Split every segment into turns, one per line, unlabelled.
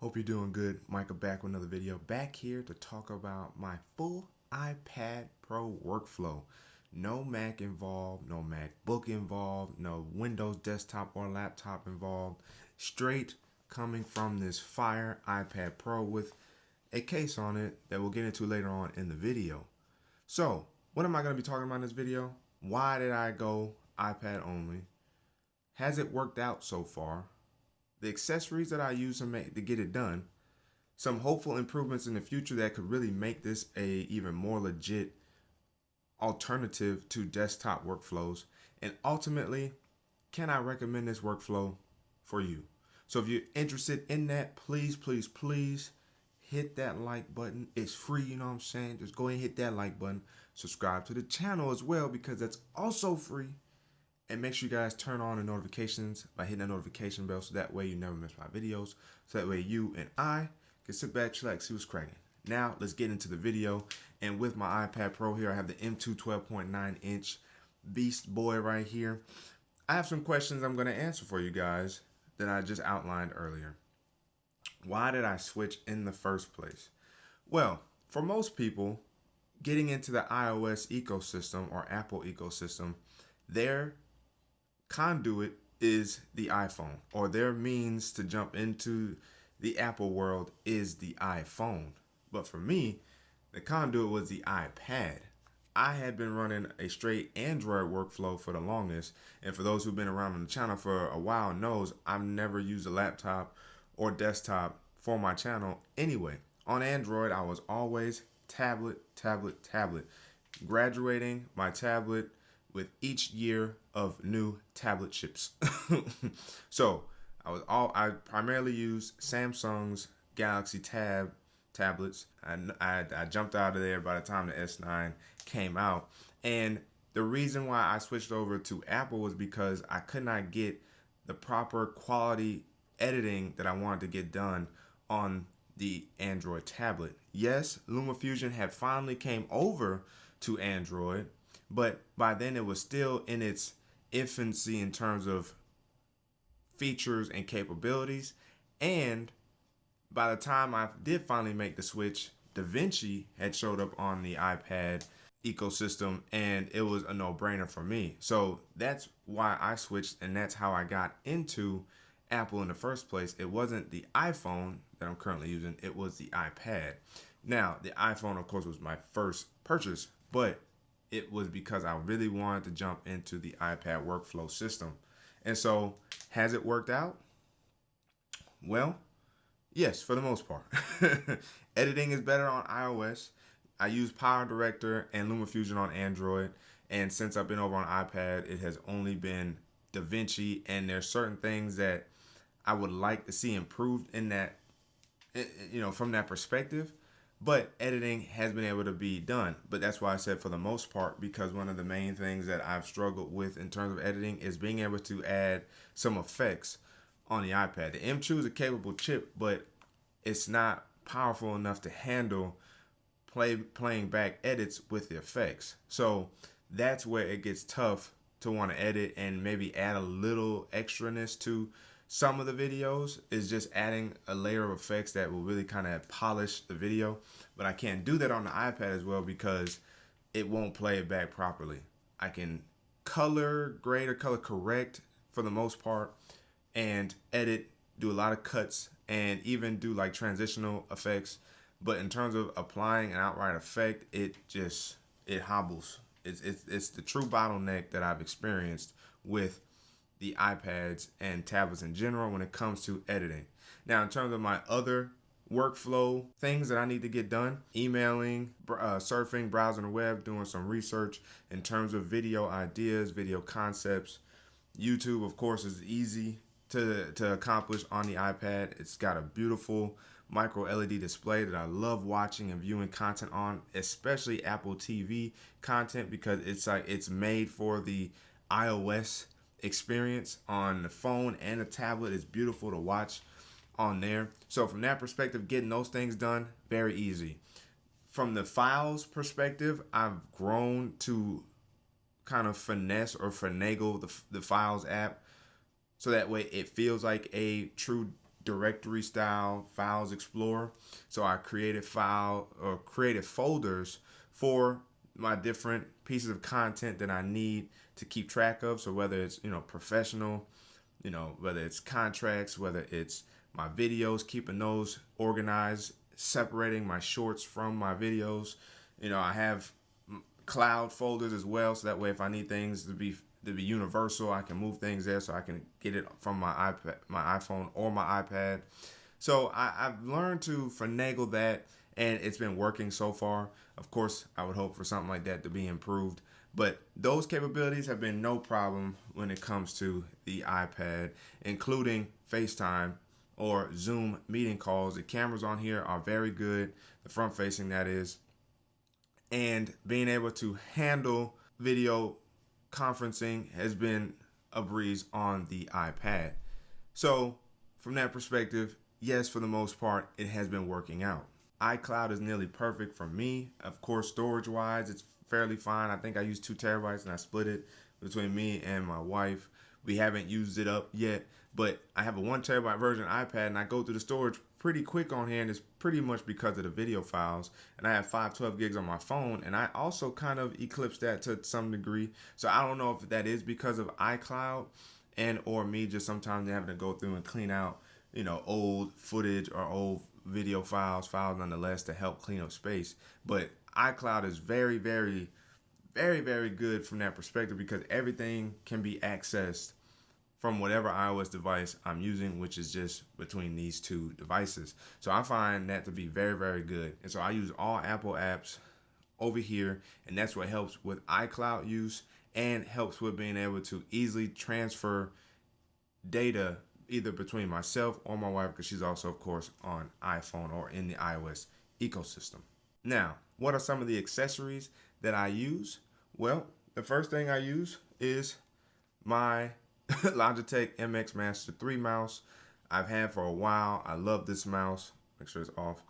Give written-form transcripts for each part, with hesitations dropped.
Hope you're doing good. Micah back with another video. Back here to talk about my full iPad Pro workflow. No Mac involved, no MacBook involved, no Windows desktop or laptop involved. Straight coming from this fire iPad Pro with a case on it that we'll get into later on in the video. So, what am I going to be talking about in this video? Why did I go iPad only? Has it worked out so far? The accessories that I use to get it done, some hopeful improvements in the future that could really make this a even more legit alternative to desktop workflows, and ultimately, can I recommend this workflow for you? So if you're interested in that, please hit that like button. It's free, you know what I'm saying? Just go ahead and hit that like button. Subscribe to the channel as well because that's also free. And make sure you guys turn on the notifications by hitting the notification bell so that way you never miss my videos. So that way you and I can sit back, chillax, see what's cracking. Now, let's get into the video. And with my iPad Pro here, I have the M2 12.9 inch beast boy right here. I have some questions I'm going to answer for you guys that I just outlined earlier. Why did I switch in the first place? Well, for most people, getting into the iOS ecosystem or Apple ecosystem, their conduit is the iPhone, or their means to jump into the Apple world is the iPhone. But for me, the conduit was the iPad. I had been running a straight Android workflow for the longest, and for those who've been around on the channel for a while knows I've never used a laptop or desktop for my channel anyway. On Android, I was always tablet. Graduating my tablet with each year of new tablet chips. So I primarily used Samsung's Galaxy tablets. I jumped out of there by the time the S9 came out. And the reason why I switched over to Apple was because I could not get the proper quality editing that I wanted to get done on the Android tablet. Yes, LumaFusion had finally came over to Android, but by then it was still in its infancy in terms of features and capabilities. And by the time I did finally make the switch, DaVinci had showed up on the iPad ecosystem, and it was a no-brainer for me. So that's why I switched, and that's how I got into Apple in the first place. It wasn't the iPhone that I'm currently using, it was the iPad. Now, the iPhone, of course, was my first purchase, but it was because I really wanted to jump into the iPad workflow system. And so, has it worked out? Well, yes, for the most part. Editing is better on iOS. I use Power Director and LumaFusion on Android. And since I've been over on iPad, it has only been DaVinci. And there's certain things that I would like to see improved in that, from that perspective. But editing has been able to be done. But that's why I said for the most part, because one of the main things that I've struggled with in terms of editing is being able to add some effects on the iPad. The M2 is a capable chip, but it's not powerful enough to handle playing back edits with the effects. So that's where it gets tough to want to edit and maybe add a little extraness to some of the videos, is just adding a layer of effects that will really kind of polish the video. But I can't do that on the iPad as well because it won't play it back properly. I can color grade or color correct for the most part and edit, do a lot of cuts, and even do like transitional effects. But in terms of applying an outright effect, it hobbles. It's the true bottleneck that I've experienced with the iPads and tablets in general when it comes to editing. Now, in terms of my other workflow things that I need to get done, emailing, surfing, browsing the web, doing some research in terms of video ideas, video concepts. YouTube, of course, is easy to accomplish on the iPad. It's got a beautiful micro LED display that I love watching and viewing content on, especially Apple TV content, because it's made for the iOS experience on the phone and the tablet. Is beautiful to watch on there. So from that perspective, getting those things done, very easy. From the files perspective, I've grown to kind of finesse or finagle the Files app so that way it feels like a true directory style files explorer. So I created folders for my different pieces of content that I need to keep track of. So whether it's, professional, whether it's contracts, whether it's my videos, keeping those organized, separating my shorts from my videos. I have cloud folders as well, so that way if I need things to be universal, I can move things there, so I can get it from my iPad, my iPhone, or my iPad. So I've learned to finagle that, and it's been working so far. Of course, I would hope for something like that to be improved, but those capabilities have been no problem when it comes to the iPad, including FaceTime or Zoom meeting calls. The cameras on here are very good, the front facing, that is, and being able to handle video conferencing has been a breeze on the iPad. So from that perspective, yes, for the most part, it has been working out. iCloud is nearly perfect for me. Of course, storage wise, it's fairly fine. I think I use 2 terabytes and I split it between me and my wife. We haven't used it up yet, but I have a 1 terabyte version iPad, and I go through the storage pretty quick on here, and it's pretty much because of the video files. And I have 512 gigs on my phone, and I also kind of eclipse that to some degree. So I don't know if that is because of iCloud and or me just sometimes having to go through and clean out, old footage or old video files nonetheless, to help clean up space. But iCloud is very, very, very, very good from that perspective, because everything can be accessed from whatever iOS device I'm using, which is just between these 2 devices. So I find that to be very, very good. And so I use all Apple apps over here, and that's what helps with iCloud use and helps with being able to easily transfer data either between myself or my wife, because she's also, of course, on iPhone or in the iOS ecosystem. Now, what are some of the accessories that I use? Well, the first thing I use is my Logitech MX Master 3 mouse. I've had for a while. I love this mouse. Make sure it's off.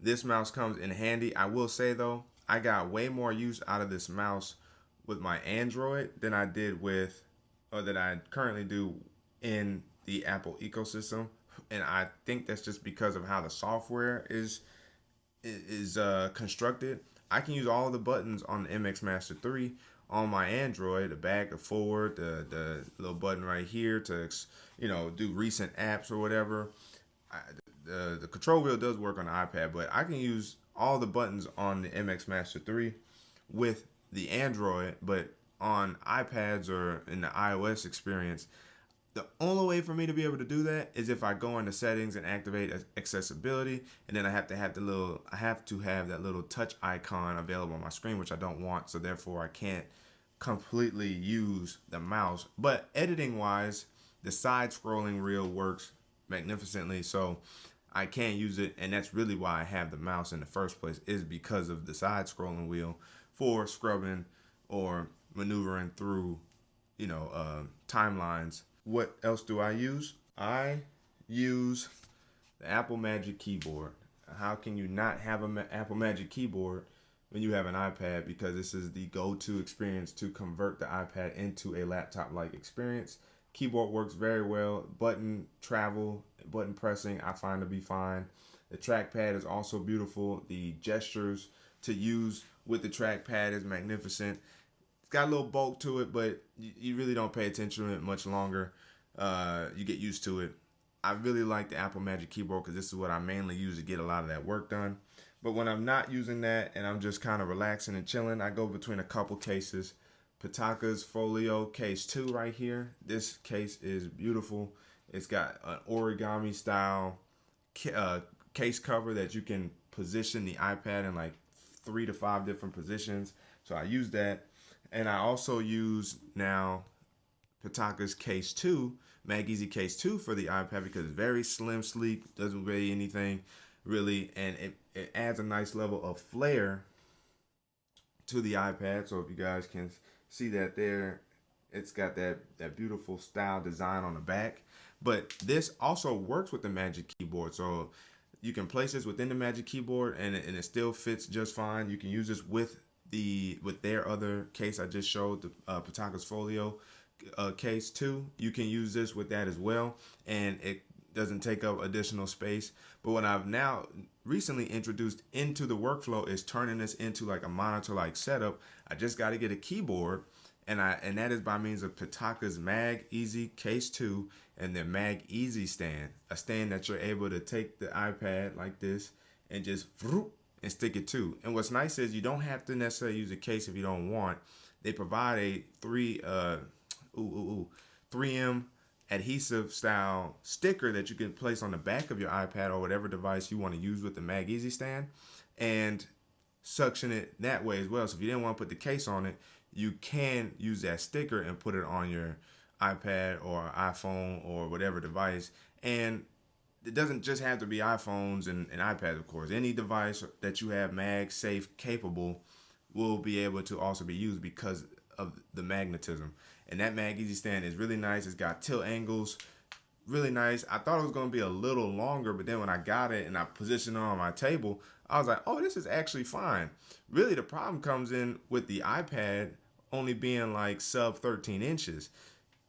This mouse comes in handy. I will say though, I got way more use out of this mouse with my Android than I did with, or that I currently do in the Apple ecosystem. And I think that's just because of how the software is constructed. I can use all of the buttons on the MX Master 3 on my Android, the back, the forward, the little button right here to, do recent apps or whatever. The control wheel does work on the iPad, but I can use all the buttons on the MX Master 3 with the Android, but on iPads or in the iOS experience, the only way for me to be able to do that is if I go into settings and activate accessibility, and then I have to have that little touch icon available on my screen, which I don't want, so therefore I can't completely use the mouse. But editing wise, the side scrolling wheel works magnificently, so I can use it, and that's really why I have the mouse in the first place, is because of the side scrolling wheel for scrubbing or maneuvering through, timelines. What else do I use? I use the Apple Magic Keyboard. How can you not have an Apple Magic Keyboard when you have an iPad? Because this is the go-to experience to convert the iPad into a laptop-like experience. Keyboard works very well. Button travel, button pressing, I find to be fine. The trackpad is also beautiful. The gestures to use with the trackpad is magnificent. It's got a little bulk to it, but you really don't pay attention to it much longer. You get used to it. I really like the Apple Magic Keyboard because this is what I mainly use to get a lot of that work done. But when I'm not using that and I'm just kind of relaxing and chilling, I go between a couple cases. Pitaka's Folio Case 2 right here. This case is beautiful. It's got an origami style case cover that you can position the iPad in like 3 to 5 different positions. So I use that. And I also use now Pitaka's Case 2, Mag Easy Case 2 for the iPad, because it's very slim, sleek, doesn't weigh anything really, and it adds a nice level of flair to the iPad. So if you guys can see that there, it's got that beautiful style design on the back. But this also works with the Magic Keyboard. So you can place this within the Magic Keyboard and it still fits just fine. You can use this with their other case I just showed, the Pitaka's Folio Case 2. You can use this with that as well, and it doesn't take up additional space. But what I've now recently introduced into the workflow is turning this into like a monitor like setup. I just got to get a keyboard, and that is by means of Pitaka's Mag Easy Case 2 and their Mag Easy stand, a stand that you're able to take the iPad like this and just and stick it to. And what's nice is you don't have to necessarily use a case if you don't want. They provide a 3M adhesive style sticker that you can place on the back of your iPad or whatever device you want to use with the Mag Easy stand, and suction it that way as well. So if you didn't want to put the case on it, you can use that sticker and put it on your iPad or iPhone or whatever device. And it doesn't just have to be iPhones and iPads, of course. Any device that you have MagSafe capable will be able to also be used because of the magnetism. And that Mag Easy stand is really nice. It's got tilt angles, really nice. I thought it was going to be a little longer, but then when I got it and I positioned it on my table, I was like, oh, this is actually fine. Really, the problem comes in with the iPad only being like sub 13 inches.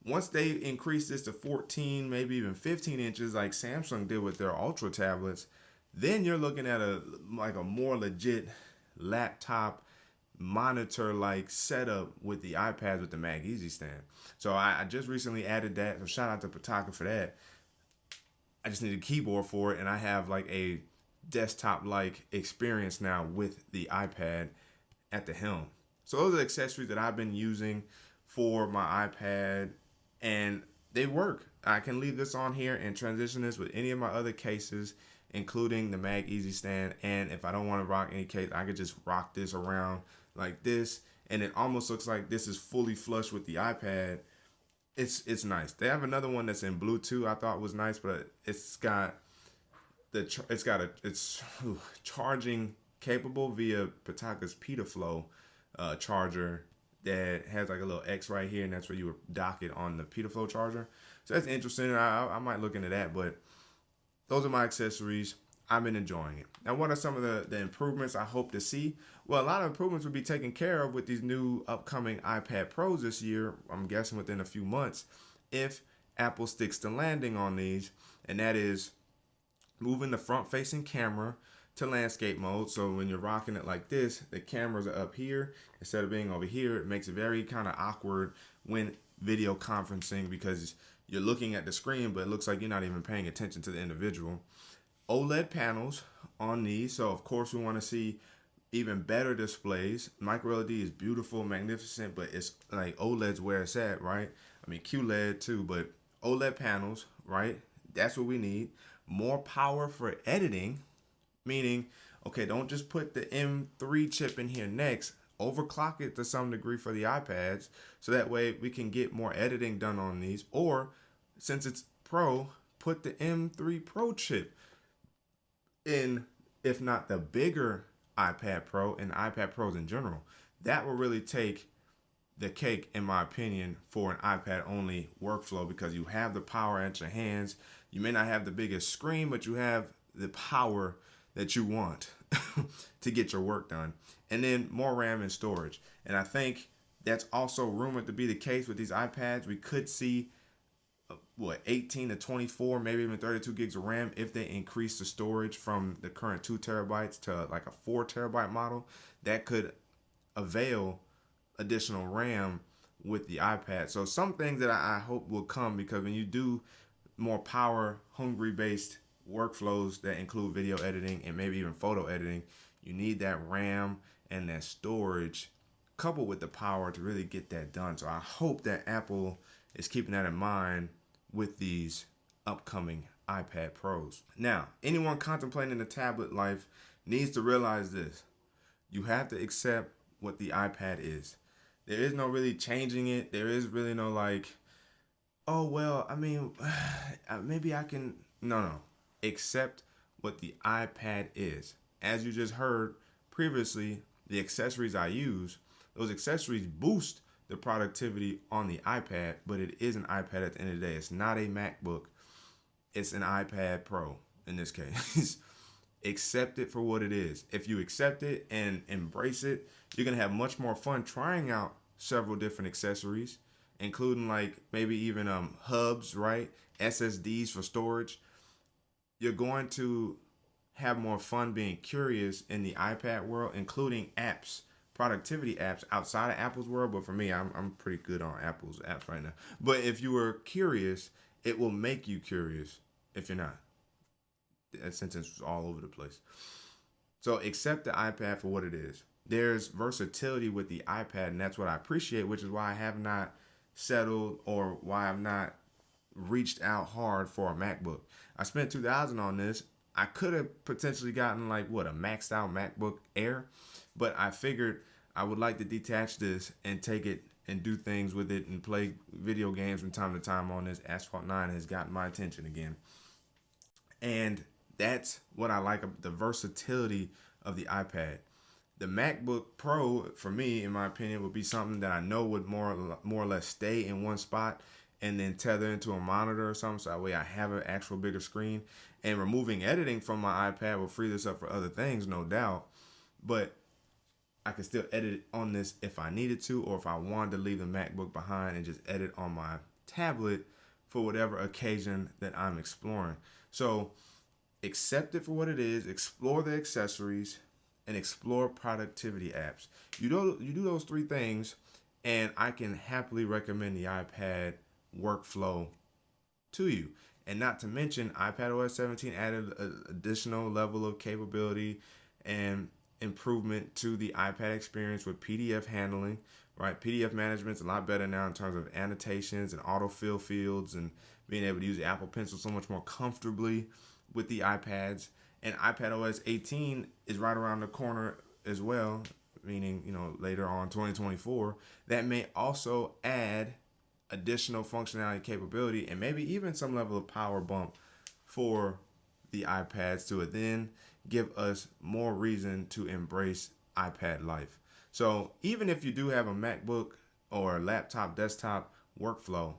Once they increase this to 14, maybe even 15 inches, like Samsung did with their Ultra tablets, then you're looking at a more legit laptop monitor like setup with the iPads with the Mag Easy stand. So I just recently added that. So shout out to Pitaka for that. I just need a keyboard for it, and I have like a desktop like experience now with the iPad at the helm. So those are the accessories that I've been using for my iPad, and they work. I can leave this on here and transition this with any of my other cases, including the Mag Easy stand. And if I don't want to rock any case, I could just rock this around like this, and it almost looks like this is fully flush with the iPad. It's nice. They have another one that's in Bluetooth I thought was nice, but it's charging capable via Pitaka's Pitaflow charger that has like a little X right here, and that's where you would dock it on the Pitaflow charger. So that's interesting. I might look into that, but those are my accessories. I've been enjoying it. Now, what are some of the improvements I hope to see? Well, a lot of improvements will be taken care of with these new upcoming iPad Pros this year, I'm guessing within a few months, if Apple sticks to landing on these, and that is moving the front-facing camera to landscape mode. So when you're rocking it like this, the cameras are up here instead of being over here. It makes it very kind of awkward when video conferencing because you're looking at the screen, but it looks like you're not even paying attention to the individual. OLED panels on these, so of course we want to see even better displays. Micro LED is beautiful, magnificent, but it's like OLED's where it's at, right? I mean QLED too, but OLED panels, right? That's what we need. More power for editing, meaning, okay, don't just put the M3 chip in here next. Overclock it to some degree for the iPads, so that way we can get more editing done on these. Or since it's Pro, put the M3 Pro chip in, if not the bigger iPad Pro and iPad Pros in general. That will really take the cake, in my opinion, for an iPad only workflow, because you have the power at your hands. You may not have the biggest screen, but you have the power that you want to get your work done. And then more RAM and storage. And I think that's also rumored to be the case with these iPads. We could see 18 to 24, maybe even 32 gigs of RAM if they increase the storage from the current 2 terabytes to like a 4 terabyte model. That could avail additional RAM with the iPad. So some things that I hope will come, because when you do more power hungry based workflows that include video editing and maybe even photo editing, you need that RAM and that storage coupled with the power to really get that done. So I hope that Apple is keeping that in mind with these upcoming iPad Pros. Now, anyone contemplating the tablet life needs to realize this. You have to accept what the iPad is. There is no really changing it. There is really no like, oh, well, I mean, maybe I can. No. Accept what the iPad is. As you just heard previously, the accessories I use, those accessories boost the productivity on the iPad, but it is an iPad at the end of the day. It's not a MacBook. It's an iPad Pro in this case. Accept it for what it is. If you accept it and embrace it, you're going to have much more fun trying out several different accessories, including like maybe even hubs, right? SSDs for storage. you're going to have more fun being curious in the iPad world, including apps, productivity apps outside of Apple's world. But for me, I'm pretty good on Apple's apps right now. But if you were curious, it will make you curious if you're not. That sentence was all over the place. So accept the iPad for what it is. There's versatility with the iPad, and that's what I appreciate, which is why I have not settled or why I've not reached out hard for a MacBook. I spent $2,000 on this. I could have potentially gotten like what, a maxed out MacBook Air, but I figured I would like to detach this and take it and do things with it and play video games from time to time on this. Asphalt 9 has gotten my attention again. And that's what I like, the versatility of the iPad. The MacBook Pro, for me, in my opinion, would be something that I know would more or less stay in one spot and then tether into a monitor or something, so that way I have an actual bigger screen. And removing editing from my iPad will free this up for other things, no doubt. But I can still edit on this if I needed to, or if I wanted to leave the MacBook behind and just edit on my tablet for whatever occasion that I'm exploring. So accept it for what it is, explore the accessories, and explore productivity apps. You do those three things, and I can happily recommend the iPad workflow to you. And not to mention, iPadOS 17 added an additional level of capability and improvement to the iPad experience with PDF handling, right? PDF management's a lot better now in terms of annotations and autofill fields and being able to use the Apple Pencil so much more comfortably with the iPads. And iPadOS 18 is right around the corner as well, meaning, later on 2024, that may also add additional functionality capability and maybe even some level of power bump for the iPads to then give us more reason to embrace iPad life. So even if you do have a MacBook or a laptop desktop workflow,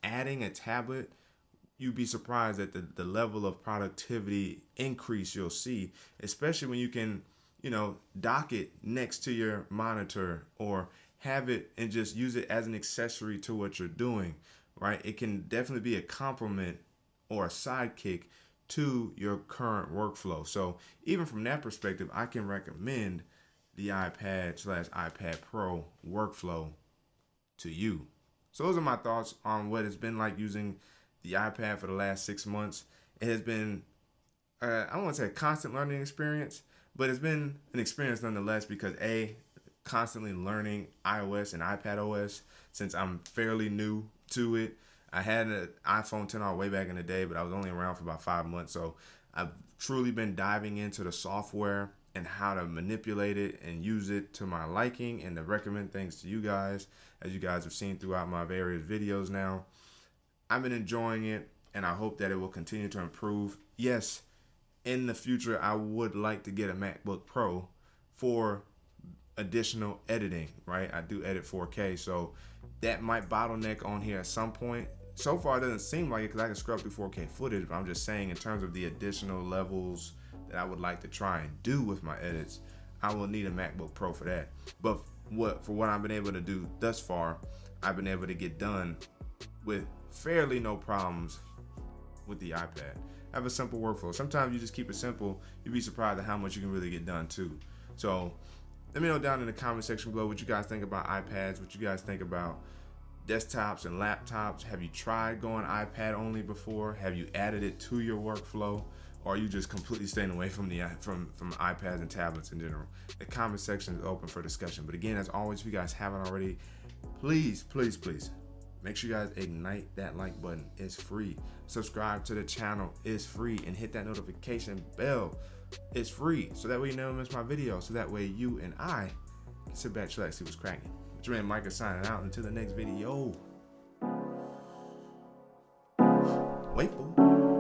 adding a tablet, you'd be surprised at the level of productivity increase you'll see, especially when you can, dock it next to your monitor or have it and just use it as an accessory to what you're doing, right? It can definitely be a complement or a sidekick to your current workflow. So even from that perspective, I can recommend the iPad/iPad Pro workflow to you. So those are my thoughts on what it's been like using the iPad for the last 6 months. It has been, I don't want to say a constant learning experience, but it's been an experience nonetheless because constantly learning iOS and iPadOS since I'm fairly new to it. I had an iPhone 10R way back in the day, but I was only around for about 5 months. So I've truly been diving into the software and how to manipulate it and use it to my liking and to recommend things to you guys, as you guys have seen throughout my various videos now. I've been enjoying it, and I hope that it will continue to improve. Yes, in the future, I would like to get a MacBook Pro for additional editing, right? I do edit 4K, so that might bottleneck on here at some point. So far, it doesn't seem like it because I can scrub through 4K footage, but I'm just saying in terms of the additional levels that I would like to try and do with my edits, I will need a MacBook Pro for that. But for what I've been able to do thus far, I've been able to get done with fairly no problems with the iPad. I have a simple workflow. Sometimes you just keep it simple, you'd be surprised at how much you can really get done too. So let me know down in the comment section below what you guys think about iPads, what you guys think about desktops and laptops. Have you tried going iPad only before? Have you added it to your workflow? Or are you just completely staying away from from iPads and tablets in general? The comment section is open for discussion. But again, as always, if you guys haven't already, please make sure you guys ignite that like button. It's free. Subscribe to the channel. It's free. And hit that notification bell. It's free. So that way you never miss my video. So that way you and I can sit back, chillax, see what's cracking. It's your man Micah signing out until the next video. Wait for